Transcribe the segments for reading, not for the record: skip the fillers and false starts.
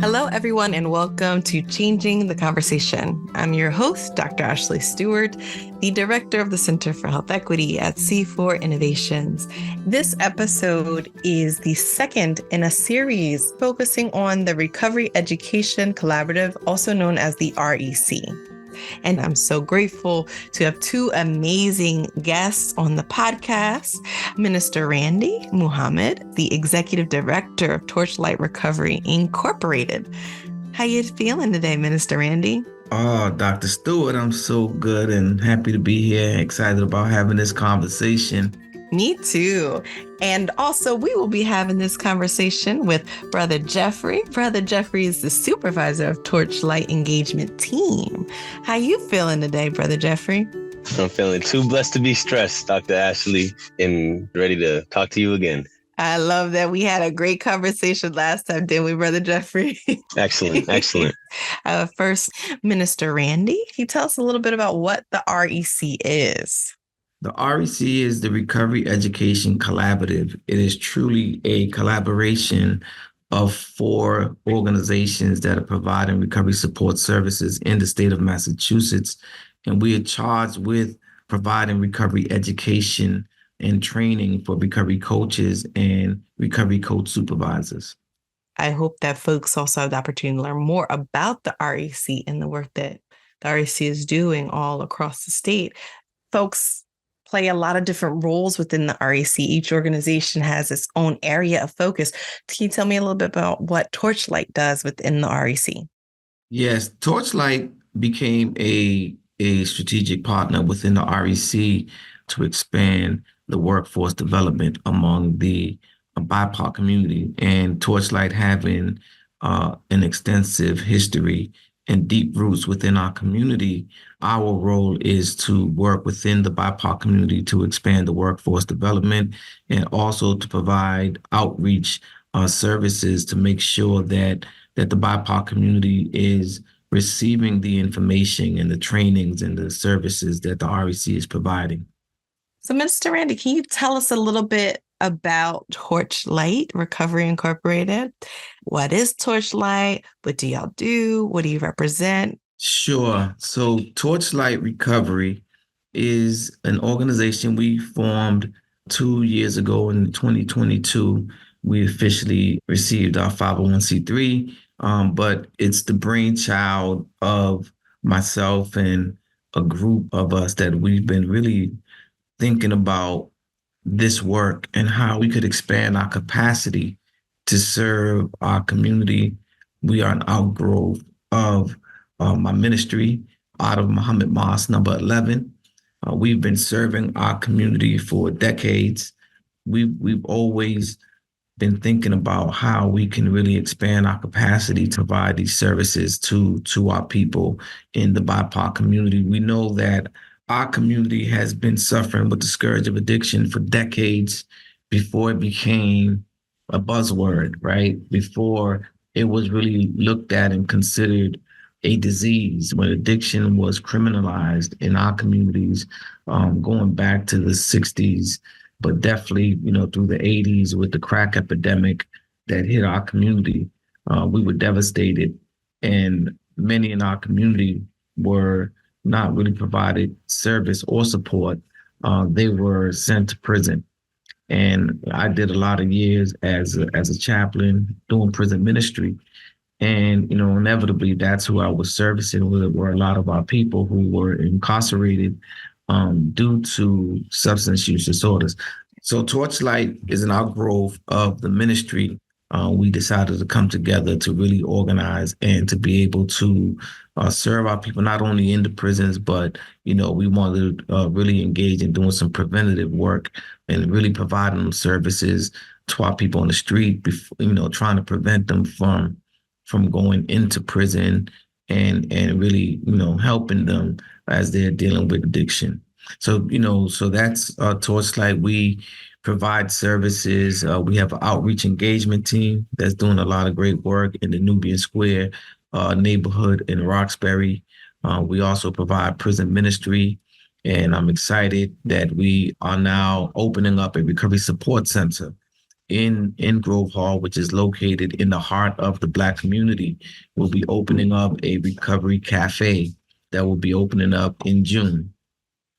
Hello, everyone, and welcome to Changing the Conversation. I'm your host, Dr. Ashley Stewart, the director of the Center for Health Equity at C4 Innovations. This episode is the second in a series focusing on the Recovery Education Collaborative, also known as the REC. And I'm so grateful to have two amazing guests on the podcast. Minister Randy Muhammad, the Executive Director of Torchlight Recovery Incorporated. How you feeling today, Minister Randy? Oh, Dr. Stewart, I'm so good and happy to be here. Excited about having this conversation. Me too. And also, we will be having this conversation with Brother Jeffrey. Brother Jeffrey is the supervisor of Torchlight Engagement Team. How you feeling today, Brother Jeffrey? I'm feeling too blessed to be stressed, Dr. Ashley, and ready to talk to you again. I love that. We had a great conversation last time, didn't we, Brother Jeffrey? Excellent. First, Minister Randy, can you tell us a little bit about what the REC is? The REC is the Recovery Education Collaborative. It is truly a collaboration of 4 organizations that are providing recovery support services in the state of Massachusetts. And we are charged with providing recovery education and training for recovery coaches and recovery coach supervisors. I hope that folks also have the opportunity to learn more about the REC and the work that the REC is doing all across the state. Folks play a lot of different roles within the REC. Each organization has its own area of focus. Can you tell me a little bit about what Torchlight does within the REC? Yes, Torchlight became a strategic partner within the REC to expand the workforce development among the BIPOC community. And Torchlight having an extensive history and deep roots within our community, our role is to work within the BIPOC community to expand the workforce development and also to provide outreach services to make sure that the BIPOC community is receiving the information and the trainings and the services that the REC is providing. So, Minister Randy, can you tell us a little bit about Torchlight Recovery Incorporated? What is Torchlight? What do y'all do? What do you represent? Sure. So Torchlight Recovery is an organization we formed 2 years ago in 2022. We officially received our 501c3, but it's the brainchild of myself and a group of us that we've been really thinking about this work and how we could expand our capacity to serve our community. We are an outgrowth of my ministry out of Muhammad Mosque number 11. We've been serving our community for decades. We've always been thinking about how we can really expand our capacity to provide these services to our people in the BIPOC community. We know that our community has been suffering with the scourge of addiction for decades before it became a buzzword, right? Before it was really looked at and considered a disease, when addiction was criminalized in our communities, going back to the 60s, but definitely, through the 80s with the crack epidemic that hit our community. We were devastated, and many in our community were not really provided service or support. They were sent to prison. And I did a lot of years as a chaplain doing prison ministry. And, inevitably, that's who I was servicing. Were a lot of our people who were incarcerated due to substance use disorders. So Torchlight is an outgrowth of the ministry. We decided to come together to really organize and to be able to serve our people, not only in the prisons, but, we wanted to really engage in doing some preventative work and really providing them services to our people on the street, trying to prevent them from going into prison and really, helping them as they're dealing with addiction. So, so that's Torchlight. We provide services. We have an outreach engagement team that's doing a lot of great work in the Nubian Square neighborhood in Roxbury. We also provide prison ministry And I'm excited that we are now opening up a recovery support center in Grove Hall, which is located in the heart of the Black community. We'll be opening up a recovery cafe that will be opening up in June.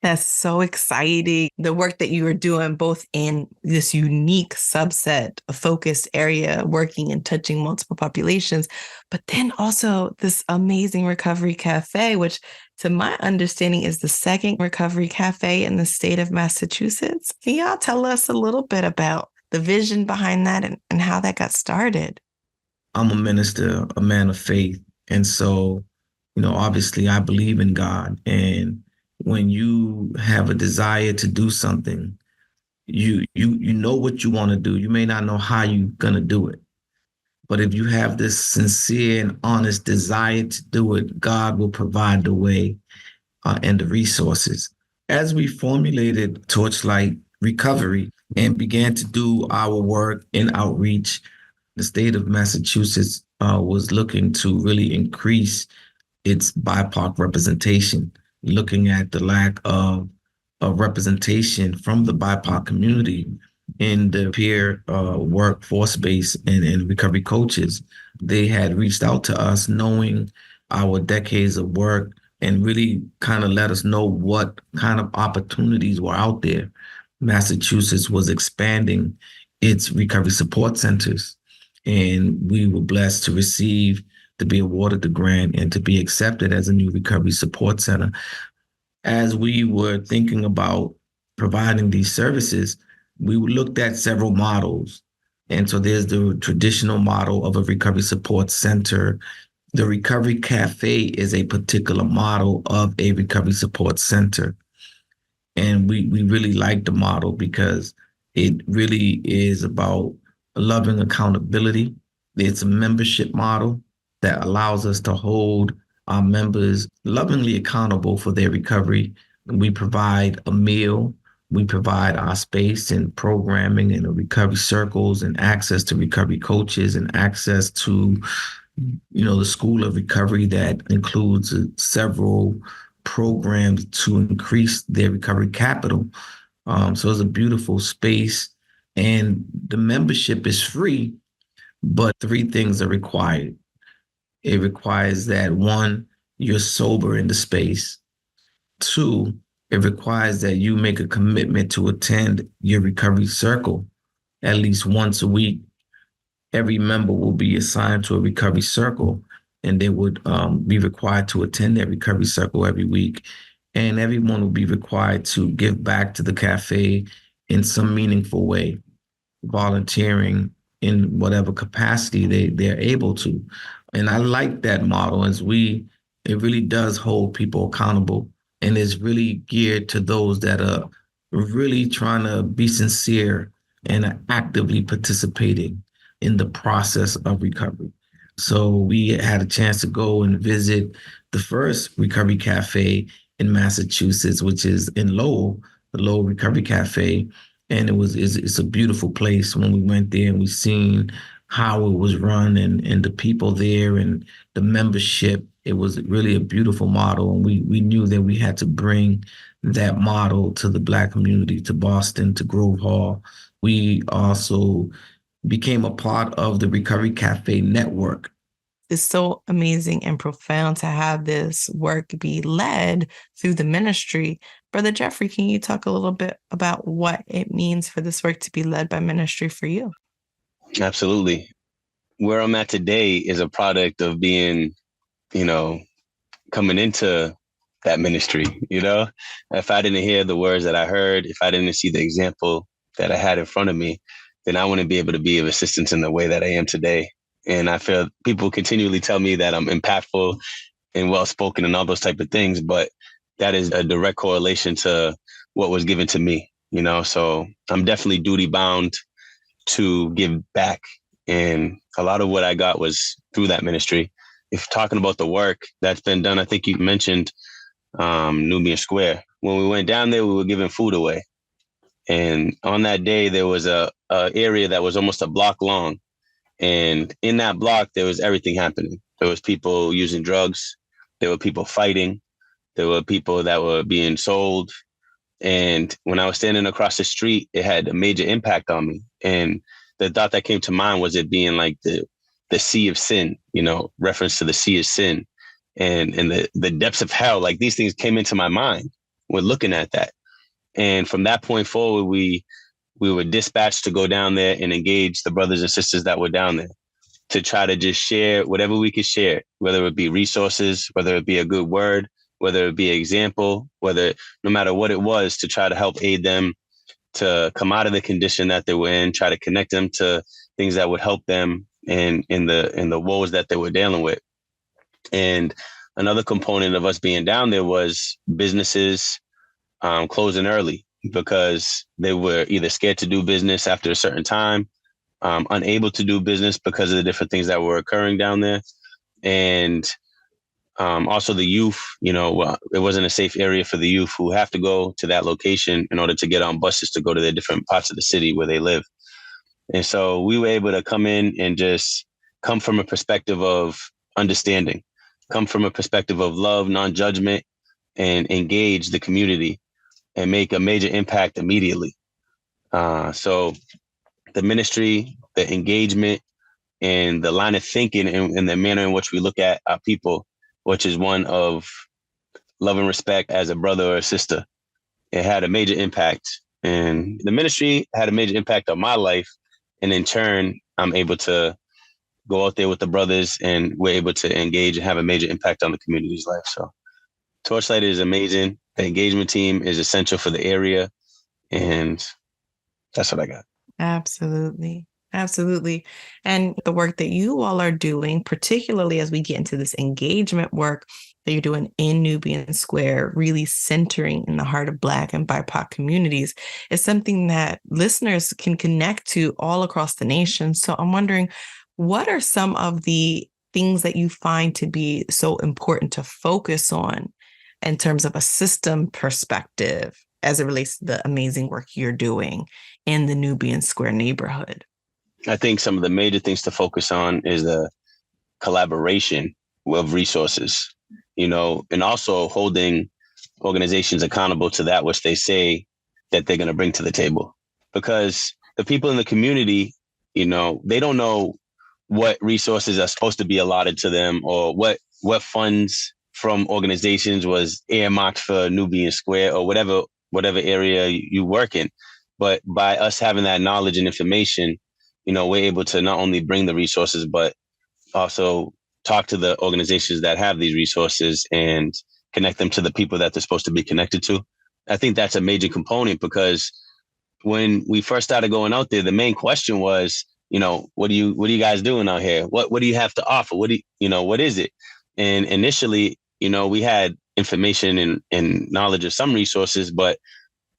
That's so exciting. The work that you are doing, both in this unique subset, a focused area, working and touching multiple populations, but then also this amazing recovery cafe, which to my understanding is the second recovery cafe in the state of Massachusetts. Can y'all tell us a little bit about the vision behind that and how that got started? I'm a minister, a man of faith. And so, obviously I believe in God. And when you have a desire to do something, you know what you want to do. You may not know how you're gonna do it. But if you have this sincere and honest desire to do it, God will provide the way and the resources. As we formulated Torchlight Recovery and began to do our work in outreach, the state of Massachusetts was looking to really increase its BIPOC representation, looking at the lack of representation from the BIPOC community in the peer workforce space and recovery coaches. They had reached out to us knowing our decades of work and really kind of let us know what kind of opportunities were out there. Massachusetts was expanding its recovery support centers, and we were blessed to be awarded the grant and to be accepted as a new recovery support center. As we were thinking about providing these services, we looked at several models. And so there's the traditional model of a recovery support center. The Recovery Cafe is a particular model of a recovery support center. And we really like the model because it really is about loving accountability. It's a membership model that allows us to hold our members lovingly accountable for their recovery. We provide a meal. We provide our space and programming and recovery circles and access to recovery coaches and access to, the School of Recovery that includes several programs to increase their recovery capital. So it's a beautiful space, and the membership is free, but three things are required. It requires that, one, you're sober in the space. Two, it requires that you make a commitment to attend your recovery circle at least once a week. Every member will be assigned to a recovery circle, and they would be required to attend their recovery circle every week. And everyone will be required to give back to the cafe in some meaningful way, volunteering in whatever capacity they're able to. And I like that model it really does hold people accountable, and is really geared to those that are really trying to be sincere and are actively participating in the process of recovery. So we had a chance to go and visit the first recovery cafe in Massachusetts, which is in Lowell, the Lowell Recovery Cafe. And it's a beautiful place. When we went there and we seen how it was run and the people there and the membership, it was really a beautiful model. And we knew that we had to bring that model to the Black community, to Boston, to Grove Hall. We also became a part of the Recovery Cafe network. It's so amazing and profound to have this work be led through the ministry. Brother Jeffrey, can you talk a little bit about what it means for this work to be led by ministry for you? Absolutely. Where I'm at today is a product of being, coming into that ministry. If I didn't hear the words that I heard, if I didn't see the example that I had in front of me, then I wouldn't be able to be of assistance in the way that I am today. And I feel people continually tell me that I'm impactful and well-spoken and all those type of things, but that is a direct correlation to what was given to me, so I'm definitely duty bound to give back. And a lot of what I got was through that ministry. If talking about the work that's been done, I think you mentioned Nubian Square. When we went down there, we were giving food away. And on that day, there was a area that was almost a block long. And in that block, there was everything happening. There was people using drugs. There were people fighting. There were people that were being sold. And when I was standing across the street, it had a major impact on me. And the thought that came to mind was it being like the sea of sin, reference to the sea of sin and the depths of hell. Like these things came into my mind when looking at that. And from that point forward, we were dispatched to go down there and engage the brothers and sisters that were down there to try to just share whatever we could share, whether it be resources, whether it be a good word, whether it be an example, no matter what it was, to try to help aid them to come out of the condition that they were in, try to connect them to things that would help them in the woes that they were dealing with. And another component of us being down there was businesses closing early because they were either scared to do business after a certain time, unable to do business because of the different things that were occurring down there. And also the youth, it wasn't a safe area for the youth who have to go to that location in order to get on buses to go to the different parts of the city where they live. And so we were able to come in and just come from a perspective of understanding, come from a perspective of love, non-judgment, and engage the community and make a major impact immediately. So the ministry, the engagement, and the line of thinking and the manner in which we look at our people, which is one of love and respect as a brother or a sister, it had a major impact. And the ministry had a major impact on my life. And in turn, I'm able to go out there with the brothers and we're able to engage and have a major impact on the community's life. So Torchlight is amazing. The engagement team is essential for the area. And that's what I got. Absolutely. Absolutely. And the work that you all are doing, particularly as we get into this engagement work that you're doing in Nubian Square, really centering in the heart of Black and BIPOC communities, is something that listeners can connect to all across the nation. So I'm wondering, what are some of the things that you find to be so important to focus on in terms of a system perspective as it relates to the amazing work you're doing in the Nubian Square neighborhood? I think some of the major things to focus on is the collaboration of resources, and also holding organizations accountable to that which they say that they're going to bring to the table. Because the people in the community, they don't know what resources are supposed to be allotted to them or what funds from organizations was earmarked for Nubian Square or whatever area you work in. But by us having that knowledge and information, we're able to not only bring the resources, but also talk to the organizations that have these resources and connect them to the people that they're supposed to be connected to. I think that's a major component because when we first started going out there, the main question was, what are you guys doing out here? What do you have to offer? What is it? And initially, we had information and knowledge of some resources, but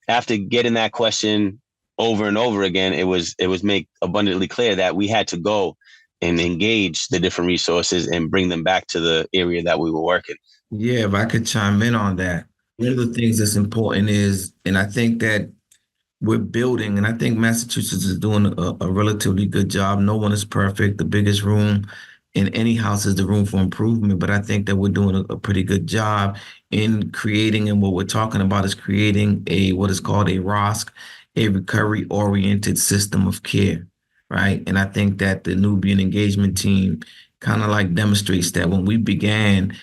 after getting that question over and over again, it was made abundantly clear that we had to go and engage the different resources and bring them back to the area that we were working. Yeah, if I could chime in on that. One of the things that's important is, and I think that we're building, and I think Massachusetts is doing a relatively good job. No one is perfect. The biggest room in any house is the room for improvement, but I think that we're doing a pretty good job in creating, and what we're talking about is creating what is called a ROSC, a recovery-oriented system of care, right? And I think that the Nubian engagement team kind of like demonstrates that. When we began,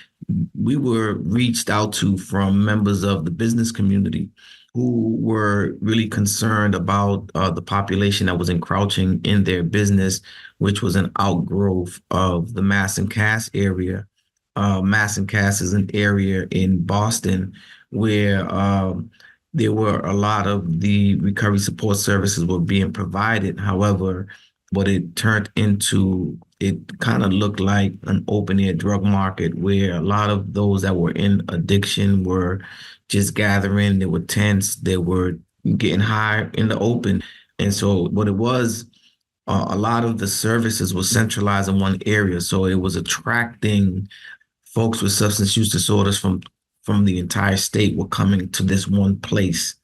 we were reached out to from members of the business community who were really concerned about the population that was encroaching in their business, which was an outgrowth of the Mass and Cass area. Mass and Cass is an area in Boston where there were a lot of the recovery support services were being provided. However, what it turned into, it kind of looked like an open air drug market where a lot of those that were in addiction were just gathering. They were tents. They were getting high in the open. And so what it was, a lot of the services were centralized in one area. So it was attracting folks with substance use disorders from the entire state were coming to this one place.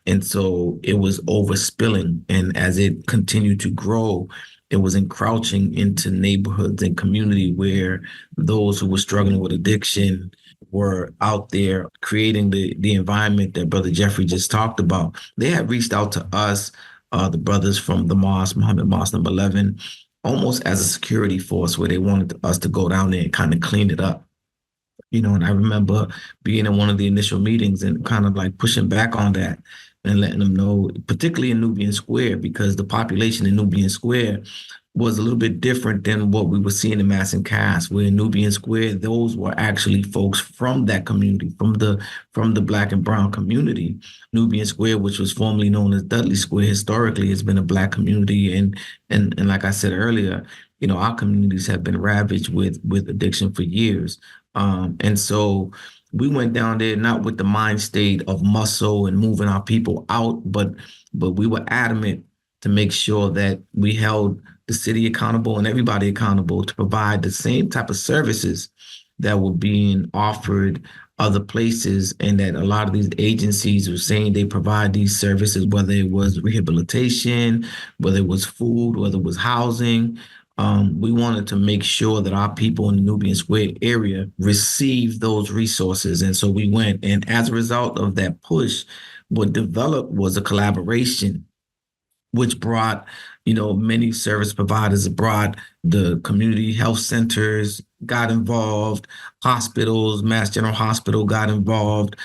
And so it was overspilling. And as it continued to grow, it was encroaching into neighborhoods and community where those who were struggling with addiction were out there creating the environment that Brother Jeffrey just talked about. They had reached out to us, the brothers from the mosque, Muhammad Mosque number 11, almost as a security force where they wanted us to go down there and kind of clean it up. And I remember being in one of the initial meetings and kind of like pushing back on that and letting them know, particularly in Nubian Square, because the population in Nubian Square was a little bit different than what we were seeing in Mass and Cass, where in Nubian Square, those were actually folks from that community, from the Black and Brown community. Nubian Square, which was formerly known as Dudley Square, historically has been a Black community, and like I said earlier, our communities have been ravaged with addiction for years. And so we went down there not with the mind state of muscle and moving our people out, but we were adamant to make sure that we held the city accountable and everybody accountable to provide the same type of services that were being offered other places, and that a lot of these agencies were saying they provide these services, whether it was rehabilitation, whether it was food, whether it was housing. We wanted to make sure that our people in the Nubian Square area received those resources. And so we went, and as a result of that push, what developed was a collaboration, which brought, many service providers, brought the community health centers, got involved, hospitals, Mass General Hospital got involved.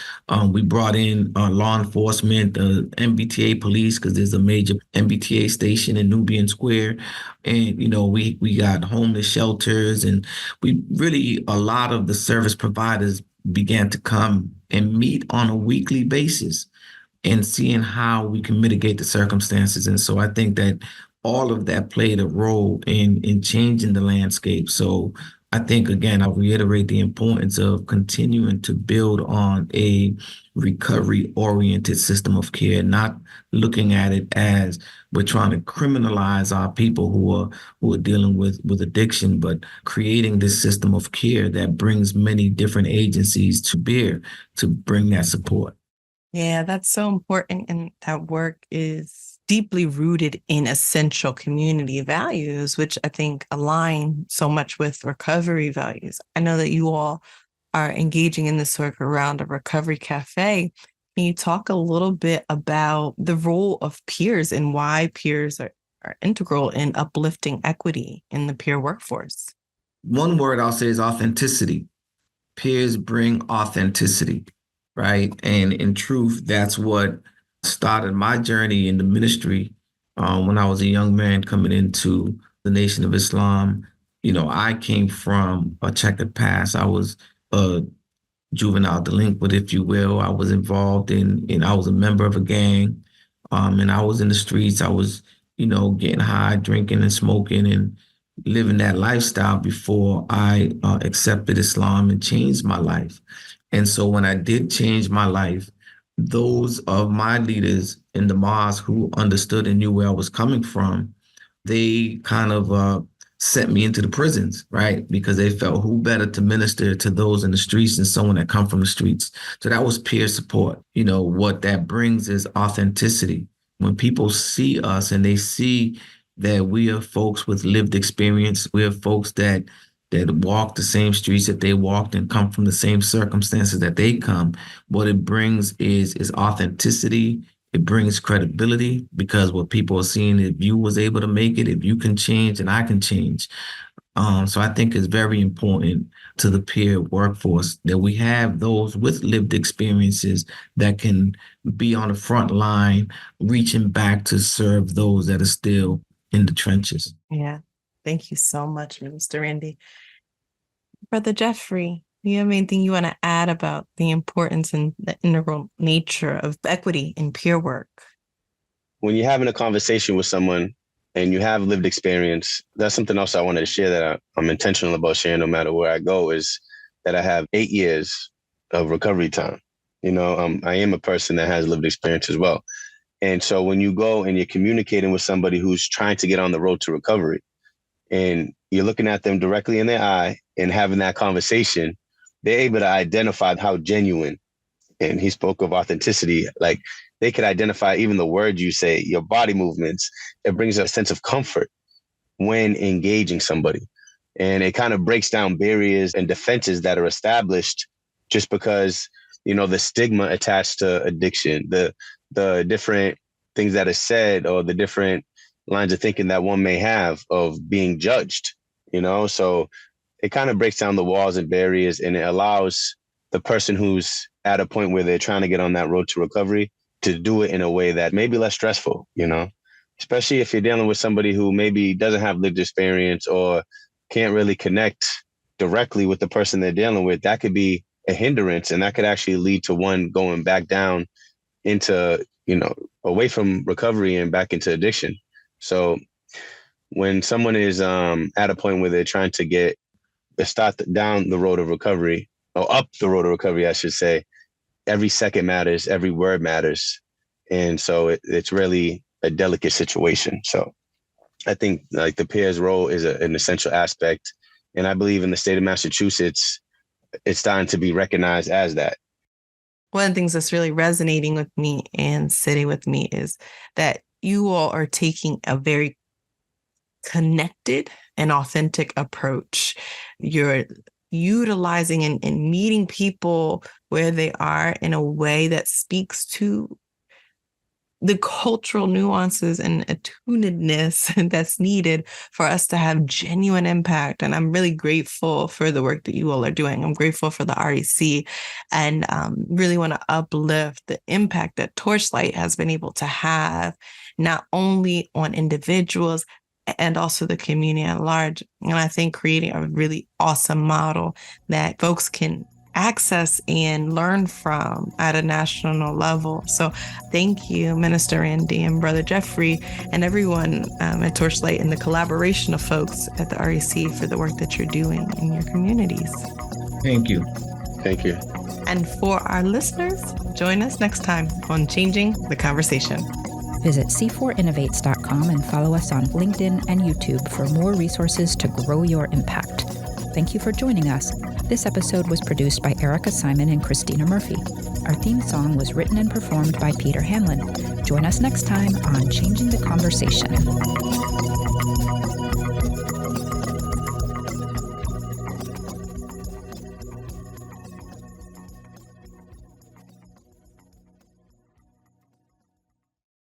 We brought in law enforcement, the MBTA police, because there's a major MBTA station in Nubian Square. And, we got homeless shelters, and a lot of the service providers began to come and meet on a weekly basis and seeing how we can mitigate the circumstances. And so I think that all of that played a role in changing the landscape. So I think, again, I'll reiterate the importance of continuing to build on a recovery-oriented system of care, not looking at it as we're trying to criminalize our people who are dealing with addiction, but creating this system of care that brings many different agencies to bear to bring that support. Yeah, that's so important. And that work is deeply rooted in essential community values, which I think align so much with recovery values. I know that you all are engaging in this work around a recovery cafe. Can you talk a little bit about the role of peers and why peers are integral in uplifting equity in the peer workforce? One word I'll say is authenticity. Peers bring authenticity. Right. And in truth, that's what started my journey in the ministry when I was a young man coming into the Nation of Islam. I came from a checkered past. I was a juvenile delinquent, if you will. I was involved I was a member of a gang, and I was in the streets. I was, getting high, drinking and smoking and living that lifestyle before I accepted Islam and changed my life. And so when I did change my life, those of my leaders in the mosque who understood and knew where I was coming from, they kind of sent me into the prisons, right? Because they felt who better to minister to those in the streets than someone that come from the streets. So that was peer support. What that brings is authenticity. When people see us and they see that we are folks with lived experience, we are folks that walk the same streets that they walked and come from the same circumstances that they come, what it brings is authenticity. It brings credibility, because what people are seeing, if you was able to make it, if you can change, and I can change. So I think it's very important to the peer workforce that we have those with lived experiences that can be on the front line, reaching back to serve those that are still in the trenches. Yeah. Thank you so much, Mr. Randy. Brother Jeffrey, do you have anything you want to add about the importance and the integral nature of equity in peer work? When you're having a conversation with someone and you have lived experience, that's something else I wanted to share that I'm intentional about sharing no matter where I go, is that I have 8 years of recovery time. I am a person that has lived experience as well. And so when you go and you're communicating with somebody who's trying to get on the road to recovery, and you're looking at them directly in their eye and having that conversation, they're able to identify how genuine. And he spoke of authenticity, like they could identify even the words you say, your body movements. It brings a sense of comfort when engaging somebody. And it kind of breaks down barriers and defenses that are established just because, the stigma attached to addiction, the different things that are said, or the different lines of thinking that one may have of being judged, so it kind of breaks down the walls and barriers, and it allows the person who's at a point where they're trying to get on that road to recovery to do it in a way that may be less stressful, especially if you're dealing with somebody who maybe doesn't have lived experience or can't really connect directly with the person they're dealing with. That could be a hindrance, and that could actually lead to one going back down into, away from recovery and back into addiction. So when someone is at a point where they're trying to start down the road of recovery, or up the road of recovery, I should say, every second matters, every word matters. And so it's really a delicate situation. So I think like the peer's role is an essential aspect. And I believe in the state of Massachusetts, it's starting to be recognized as that. One of the things that's really resonating with me and sitting with me is that you all are taking a very connected and authentic approach. You're utilizing and meeting people where they are in a way that speaks to the cultural nuances and attunedness that's needed for us to have genuine impact. And I'm really grateful for the work that you all are doing. I'm grateful for the REC, and really want to uplift the impact that Torchlight has been able to have, not only on individuals, and also the community at large. And I think creating a really awesome model that folks can access and learn from at a national level. So thank you, Minister Randy and Brother Jeffrey, and everyone at Torchlight, and the collaboration of folks at the REC for the work that you're doing in your communities. Thank you. Thank you. And for our listeners, join us next time on Changing the Conversation. Visit c4innovates.com and follow us on LinkedIn and YouTube for more resources to grow your impact. Thank you for joining us. This episode was produced by Erica Simon and Christina Murphy. Our theme song was written and performed by Peter Hanlon. Join us next time on Changing the Conversation.